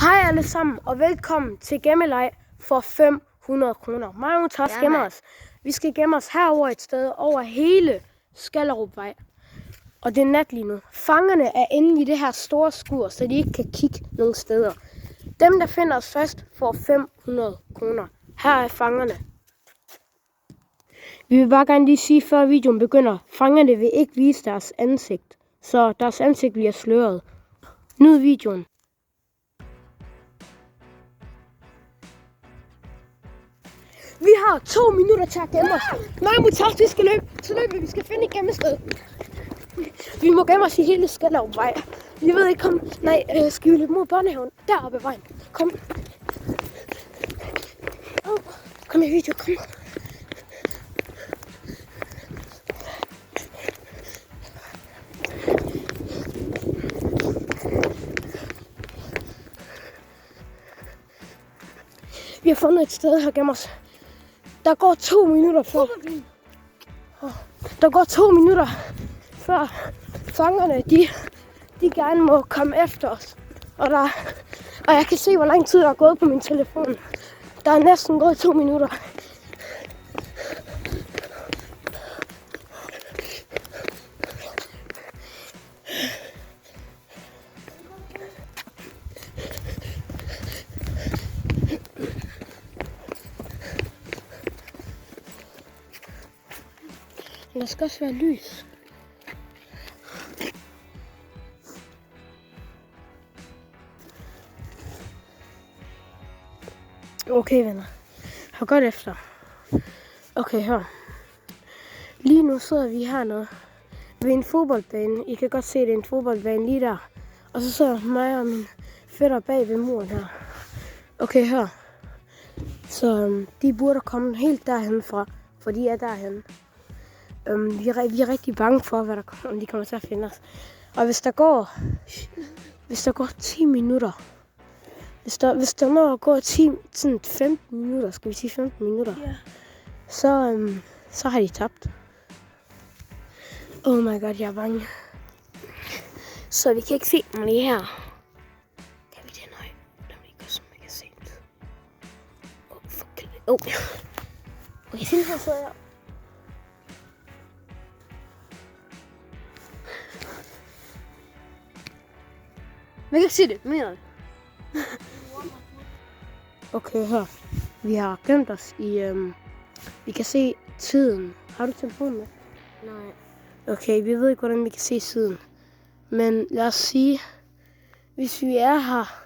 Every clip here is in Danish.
Hej alle sammen, og velkommen til gemmeleg for 500 kroner. Mange tak gemmer os. Vi skal gemme os herover et sted over hele Skallerupvej. Og det er nat lige nu. Fangerne er inde i det her store skur, så de ikke kan kigge nogen steder. Dem, der finder os først, får 500 kroner. Her er fangerne. Vi vil bare gerne lige sige, før videoen begynder, fangerne vil ikke vise deres ansigt. Så deres ansigt bliver sløret. Nyd videoen. Vi har 2 minutter til at gemme os. Mange vi skal løbe. Så løber vi skal finde et gemmested. Vi må gemme os i hele Skallerupvej. Vi ved ikke, skal vi løbe mod børnehaven? Deroppe ad vejen. Kom. Kom i video, kom. Vi har fundet et sted her at gemme os. Der går 2 minutter før. Fangerne, de gerne må komme efter os. Og jeg kan se, hvor lang tid der er gået på min telefon. Der er næsten gået 2 minutter. Der skal også være lys. Okay, venner. Hør godt efter. Okay, hør. Lige nu sidder vi hernede ved en fodboldbane. I kan godt se, det er en fodboldbane lige der. Og så sidder mig og min fætter bag ved muren her. Okay, hør. Så de burde komme helt derhen fra, for de er derhen. Vi er rigtig bange for, om de kommer til at finde os. Og hvis der går 10 minutter, hvis der når at gå 15 minutter, skal vi sige 15 minutter, yeah. Så har de tabt. Oh my god, jeg er bange. Så vi kan ikke se dem lige her. Kan vi det? Nej, lad mig lige gå, så man kan se det. Okay, sådan her sidder jeg. Man kan ikke se det, mener det. Okay, her. Vi har gemt os i... vi kan se tiden. Har du telefonen med? Nej. Okay, vi ved ikke, hvordan vi kan se tiden. Men lad os sige, hvis vi er her...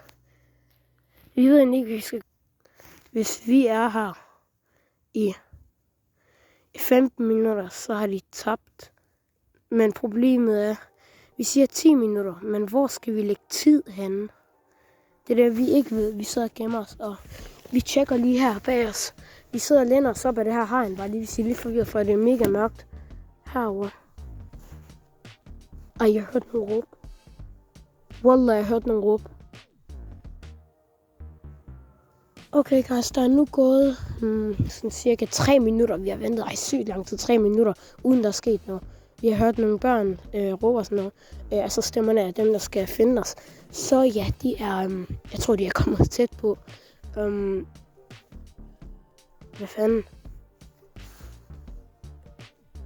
Vi ved ikke, vi skal... Hvis vi er her i 15 minutter, så har de tabt. Men problemet er... Vi siger 10 minutter, men hvor skal vi lægge tid henne? Det er det, vi ikke ved. Vi sidder og gemmer os, og vi tjekker lige her bag os. Vi sidder og læner os op af det her hegn, bare lige vil sige lidt forvirret, for det er mega mørkt herovre. Ej, jeg hørte nogle råb. Wallah, jeg hørte nogle råb. Okay, guys, der er nu gået sådan cirka 3 minutter. Vi har ventet sygt lang tid, 3 minutter, uden der er sket noget. Vi har hørt nogle børn råbe og sådan noget. Altså stemmerne af dem, der skal finde os. Så ja, de er... jeg tror, de er kommet tæt på. Hvad fanden?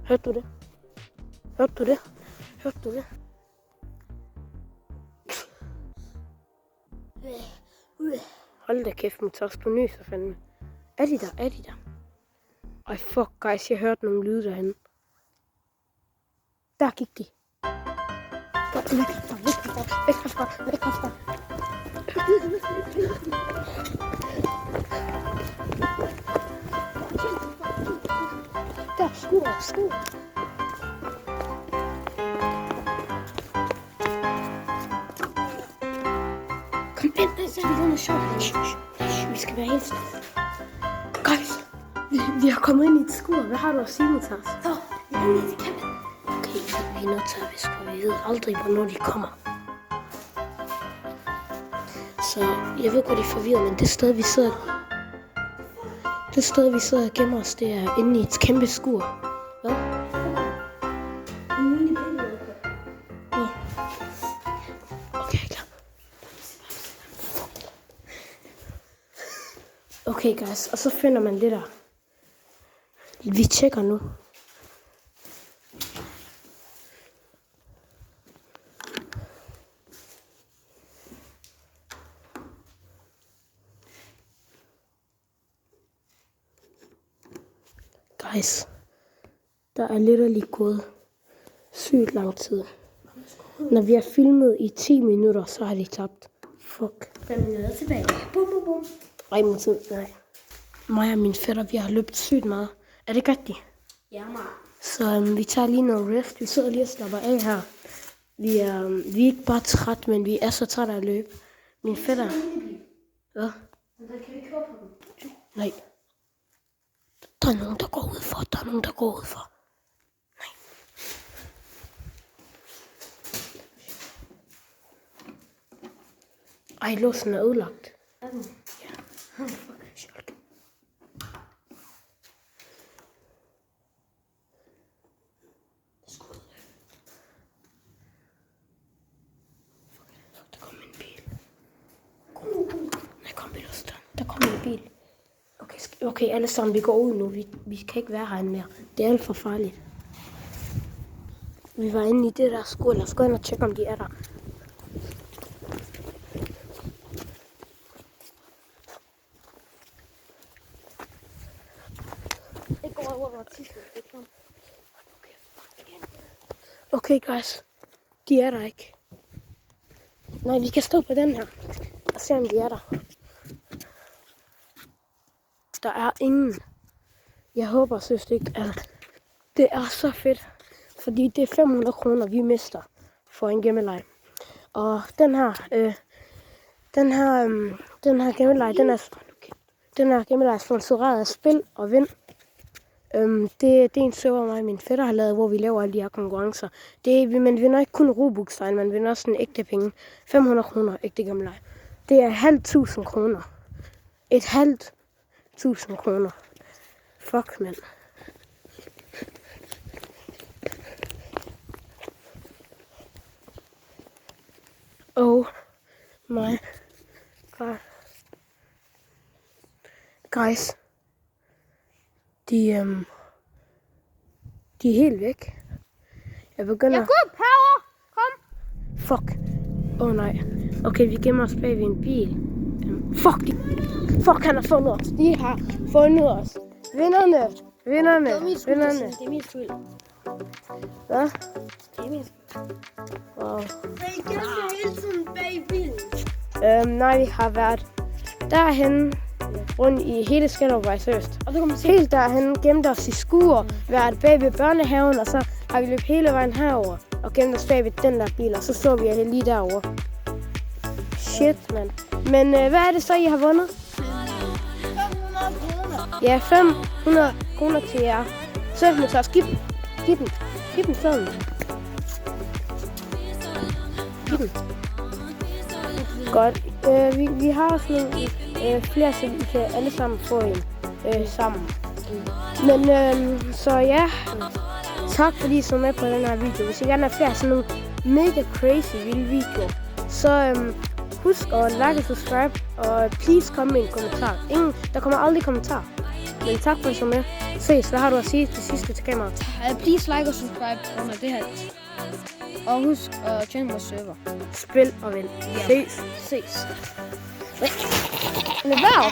Hørte du det? Hold da kæft, min tørst på nyser fandme. Er de der? Ej, fuck, guys, jeg hørte nogle lyde derhen. Der gik de. Væk herfra. Der, skur. Kom ind, så er vi noget sjovt. Vi skal være helt stille. Guys, vi har kommet ind i et skur. Hvad har du at sige, Mathas? Jeg er nede i kæmpe. Okay, vi er nødt til at viske, for vi ved aldrig, hvornår de kommer. Så jeg ved godt, det er forvirret, men det sted, vi sidder og gemmer os, det er inde i et kæmpe skur. Hvad? Okay, klar. Okay, guys. Og så finder man det der. Vi tjekker nu. Guys, der er literally gået sygt lang tid. Når vi har filmet i 10 minutter, så har de tabt. Fuck. 5 minutter tilbage. Bum, bum, bum. Ej, min tid. Nej. Mig og min fætter, vi har løbet sygt meget. Er det ikke rigtigt? Ja, meget. Så vi tager lige noget rest. Vi sidder lige og slapper af her. Vi er ikke bare træt, men vi er så trætte af at løbe. Min fætter... Hvad? Kan vi køre på dem? Nej. Der er nogen, der går ud for. Der er nogen, der går ud for. Nej. Ej, låsen er ødelagt. Er den? Ja. Fuck. Der kom en bil. Nej, kom bil. Der kom en bil. Okay, alle sammen, vi går ud nu. Vi kan ikke være herinde mere. Det er alt for farligt. Vi var inde i det der skole. Lad os gå ind og tjekke, om de er der. Okay, guys. De er der ikke. Nej, vi kan stå på den her og se, om de er der. Der er ingen. Jeg håber synes ikke, at det er så fedt. Fordi det er 500 kroner, vi mister for en gemmeleg. Og den her gemmeleg, den her gemmeleg er sponsoreret af Spil og Vind. Det er en server, mig og min fætter har lavet, hvor vi laver alle de her konkurrencer. Man vinder ikke kun Robux, man vinder også en ægte penge. 500 kroner ægte gemmeleg. Det er 500 kroner. 500 kroner. Fuck, mand. Oh my god. Guys. De er helt væk. Jeg begynder... Jeg går power! Kom! Fuck. Nej. Okay, vi gemmer os bag ved en bil. Fuck, han har fundet os. De har fundet os. Vinderne. Det er min skyld. Det er min skyld. Hvad? Det er min skyld. Wow. Jeg gemmer hele tiden bag bilen. Nej, vi har været derhenne rundt i hele Skanderborg, seriøst. Og så kan man se... Helt derhen gemte os i skuer, været bag ved børnehaven, og så har vi løbet hele vejen herover og gemt os bag ved den der bil, og så så vi det lige derovre. Shit, mand. Men hvad er det så, I har vundet? 500 kroner. Ja, 500 kroner til jer. Så giv den sådan. Giv den. Godt. Vi har også nogle flere, så vi kan alle sammen få en sammen. Men så ja, tak fordi I så med på den her video. Hvis I gerne vil have flere sådan nogle mega crazy vilde videoer, så husk at like og subscribe, og please kom med en kommentar. Der kommer aldrig kommentar. Men tak for at I så med. Ses, hvad har du at sige til sidste til kameraet? Please like og subscribe under det her. Og husk at tjene vores server. Spil og Vind. Ja. Ses. Lad være.